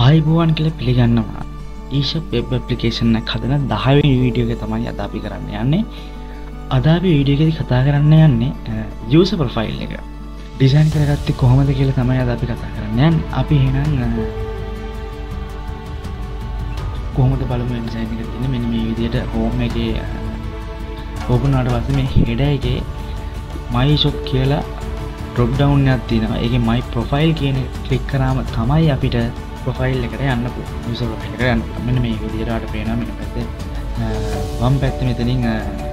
ආයිබෝවන් කියලා පිළිගන්නවා. eShop web application එකක් හදන 10 වෙනි වීඩියෝ එක තමයි අද අපි කරන්න යන්නේ. අද අපි වීඩියෝ එකේදී කතා කරන්න යන්නේ user profile එක. ඩිසයින් කරගත්තේ කොහොමද කියලා තමයි අද අපි කතා කරන්න යන්නේ. අපි එහෙනම් කොහොමද බලමු ඩිසයින් එක තියෙන්නේ. මෙන්න මේ විදිහට home එකේ open වුණාට පස්සේ මේ header එකේ my shop කියලා drop down එකක් තියෙනවා. ඒකේ my profile කියන එක ක්ලික් කරාම තමයි අපිට profile එකට යන්න පුළුවන්. user profile එකට යන්න. මෙන්න මේ විදිහට ආට පේනවා මෙන්න පැත්තේ වම් පැත්තේ මෙතනින්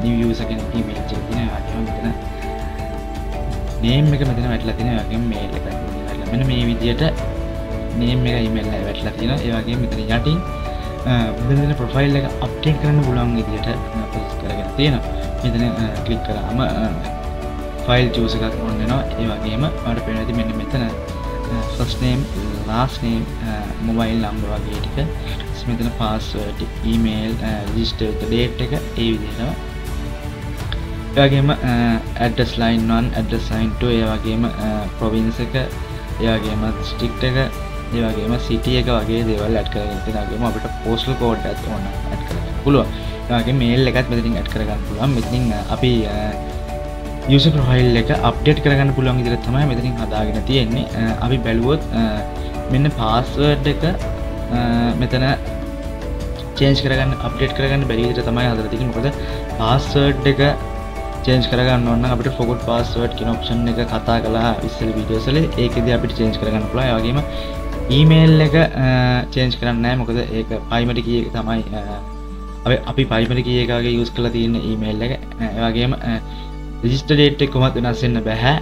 new user කෙනෙක් email එක තියෙනවා. ඒ වගේම මෙතන name එක මෙතන වැටලා තියෙනවා. ඒ වගේම mail එකක් තියෙනවා. මෙන්න මේ විදිහට name එක email එක වැටලා තියෙනවා. ඒ වගේම මෙතන යටින් මෙතන profile එක update කරන්න පුළුවන් විදිහට process කරගෙන තියෙනවා. මෙතන ක්ලික් කරාම file choose එකක් on වෙනවා. ඒ වගේම ඔයාලට පේනවා ඉතින් මෙන්න මෙතන first name last name mobile number වගේ ටික මෙතන password email register date එක ඒ විදිහටම ඒ වගේම address line 1 address line 2 ඒ වගේම province එක ඒ වගේම district එක ඒ වගේම city එක වගේ දේවල් add කරගෙන ඉතින් ඒ වගේම අපිට postal code එකත් ඕන add කරගන්න පුළුවන්. ඒ වගේම mail එකත් මෙතනින් add කරගන්න පුළුවන්. මෙතනින් අපි user profile එක update කරගන්න පුළුවන් විදිහට තමයි මෙතනින් හදාගෙන තියෙන්නේ. අපි බැලුවොත් මෙන්න password එක මෙතන change කරගන්න update කරගන්න බැරි විදිහට තමයි හදලා තියෙන්නේ. මොකද password එක change කරගන්න ඕන නම් අපිට forgot password කියන option එක කතා කළා ඉස්සෙල් videos වල. ඒකෙදි අපිට change කරගන්න පුළුවන්. ඒ වගේම email එක change කරන්න නැහැ. මොකද ඒක primary key එක තමයි අපි primary key එක වගේ use කරලා තියෙන email එක. ඒ වගේම register date එක කොහොමද වෙනස් වෙන්න බෑ.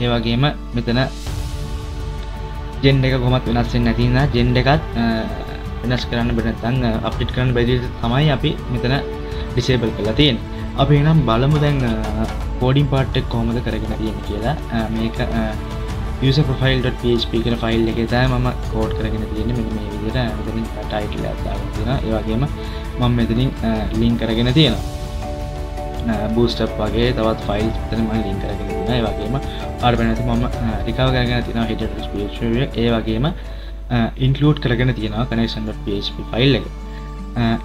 ඒ වගේම මෙතන gender එක කොහොමද වෙනස් වෙන්නේ නැති නිසා gender එකත් වෙනස් කරන්න බෑ. නැත්නම් අප්ඩේට් කරන්න බැරි විදිහට තමයි අපි මෙතන disable කරලා තියෙන්නේ. අපි එහෙනම් බලමු දැන් coding part එක කොහොමද කරගෙන තියෙන්නේ කියලා. මේක user profile.php කියන ෆයිල් එකේ තමයි මම code කරගෙන තියෙන්නේ. මෙන්න මේ විදිහට මෙතනින් title එකක් දාගෙන තියෙනවා. ඒ වගේම මම මෙතනින් link කරගෙන තියෙනවා. bootstrap වගේ තවත් ෆයිල්ස් මෙතන මම link කරගෙන තියෙනවා. ඒ වගේම ආඩ වෙනත් මම recover කරගෙන තියෙනවා header.php එක. ඒ වගේම include කරගෙන තියෙනවා connection.php ෆයිල් එක.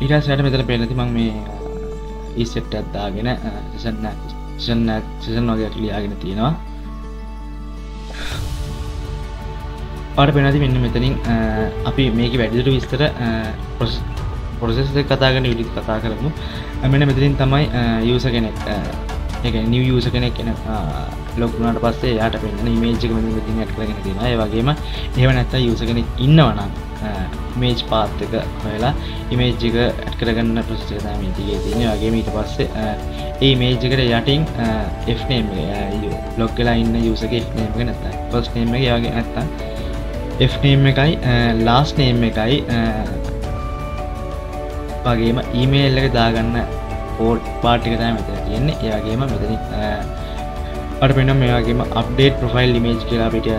ඊට පස්සේ මෙතන පේන ඉතින් මම මේ e-set එකක් දාගෙන session වගේ ලියාගෙන තියෙනවා. ආඩ වෙනත් මෙන්න මෙතනින් අපි මේකේ වැඩිදුර විස්තර process එක කතා කරන විදිහට කතා කරමු. මෙන්න මෙතනින් තමයි user කෙනෙක් ඒ කියන්නේ new user කෙනෙක් කෙනෙක් log වුණාට පස්සේ එයාට පෙන්නන image එක මෙතනින් add කරගෙන තියෙනවා. ඒ වගේම එහෙම නැත්නම් user කෙනෙක් ඉන්නවා නම් image path එක හොයලා image එක add කරගන්න process එක තමයි මේ දිගේ තියෙන්නේ. ඒ වගේම ඊට පස්සේ ඒ image එකට යටින් f name එක log වෙලා ඉන්න user ගේ f name එක නැත්නම් first name එක ඒ වගේ නැත්නම් f name එකයි last name එකයි වගේම email එක දාගන්න code part එක තමයි මෙතන තියෙන්නේ. ඒ වගේම මෙතනින් අපිට පේනවා මේ වගේම update profile image කියලා අපිට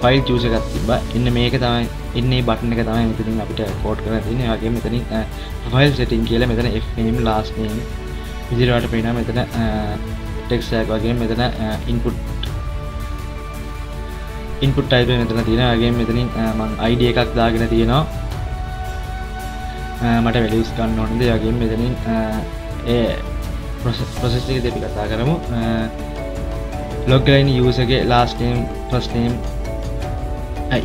file choose එකක් තිබ්බා. ඉන්න මේක තමයි ඉන්නේ button එක තමයි මෙතනින් අපිට code කරලා තියෙන්නේ. ඒ වගේම මෙතනින් profile setting කියලා මෙතන f name last name විදිහට අපිට පේනවා මෙතන text tag වගේම මෙතන input type එක මෙතන තියෙනවා. ඒ වගේම මෙතනින් මම id එකක් දාගෙන තියෙනවා. මට values ගන්න ඕනද. ඒ වගේම මෙතනින් ඒ process එකේදී අපි කතා කරමු. log line user ගේ last name first name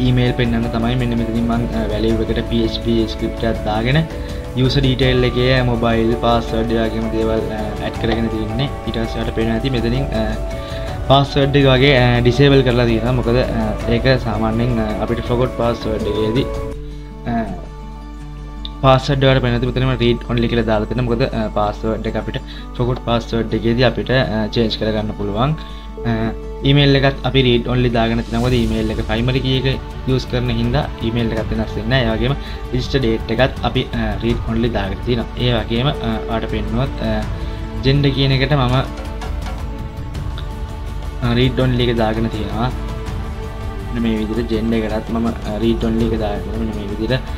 email පෙන්නන්න තමයි මෙන්න මෙතනින් මම value එකට php script එකක් දාගෙන user detail එකේ mobile password වගේම දේවල් add කරගෙන තියෙන්නේ. ඊට පස්සේ අපිට පේනවා ඇති මෙතනින් password එක වගේ disable කරලා තියෙනවා. මොකද ඒක සාමාන්‍යයෙන් අපිට forgot password එකේදී password වල වෙනද මෙතනම read only කියලා දාලා තියෙනවා. මොකද password එක අපිට forgot password එකේදී අපිට change කරගන්න පුළුවන්. email එකත් අපි read only දාගෙන තියෙනවා. මොකද email එක primary key එක use කරන හින්දා email එකත් වෙනස් වෙන්නේ නැහැ. ඒ වගේම register date එකත් අපි read only දාගෙන තියෙනවා. ඒ වගේම ඔයාලට පෙන්නුවත් gender කියන එකට මම read only එක දාගෙන තියෙනවා. මෙන්න මේ විදිහට gender එකටත් මම read only එක දාගෙන මෙන්න මේ විදිහට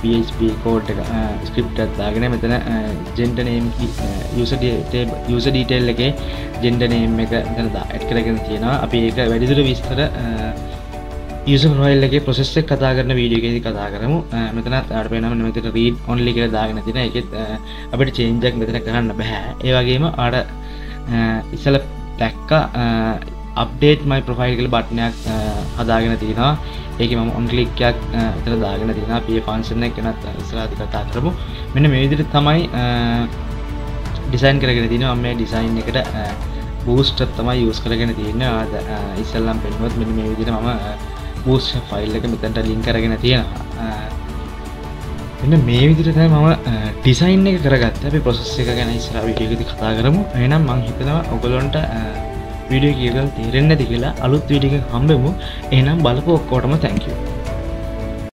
PHP code එක script එකක් දාගෙන මෙතන gender name user detail එකේ gender name එක මෙතන add කරගෙන තියෙනවා. අපි ඒක වැඩිදුර විස්තර user profile එකේ process එක කතා කරන වීඩියෝ එකේදී කතා කරමු. මෙතනත් අපිට පේනවා මෙතන read only කියලා දාගෙන තියෙනවා. ඒකෙත් අපිට change එකක් මෙතන කරන්න බෑ. ඒ වගේම ආඩ ඉස්සෙල්ලා දැක්ක update my profile කියලා බටන් එකක් හදාගෙන තියෙනවා. ඒකේ මම on click එකක් එතන දාගෙන තියෙනවා. PA function එක ගැනත් ඉස්සරහදී කතා කරමු. මෙන්න මේ විදිහට තමයි design කරගෙන තියෙනවා. මම මේ design එකට booster තමයි use කරගෙන තියෙන්නේ. ඉස්සෙල්ලාම පෙන්නුවත් මෙන්න මේ විදිහට මම booster file එක මෙතනට link කරගෙන තියෙනවා. මෙන්න මේ විදිහට තමයි මම design එක කරගත්තේ. අපි process එක ගැන ඉස්සරහ වීඩියෝ එකදී කතා කරමු. එහෙනම් මම හිතනවා ඔයගොල්ලන්ට වීඩියෝ එක තේරෙන්නේ නැති කියලා අලුත් වීඩියෝ එකක් හම්බෙමු. එහෙනම් බලපු ඔක්කොටම thank you.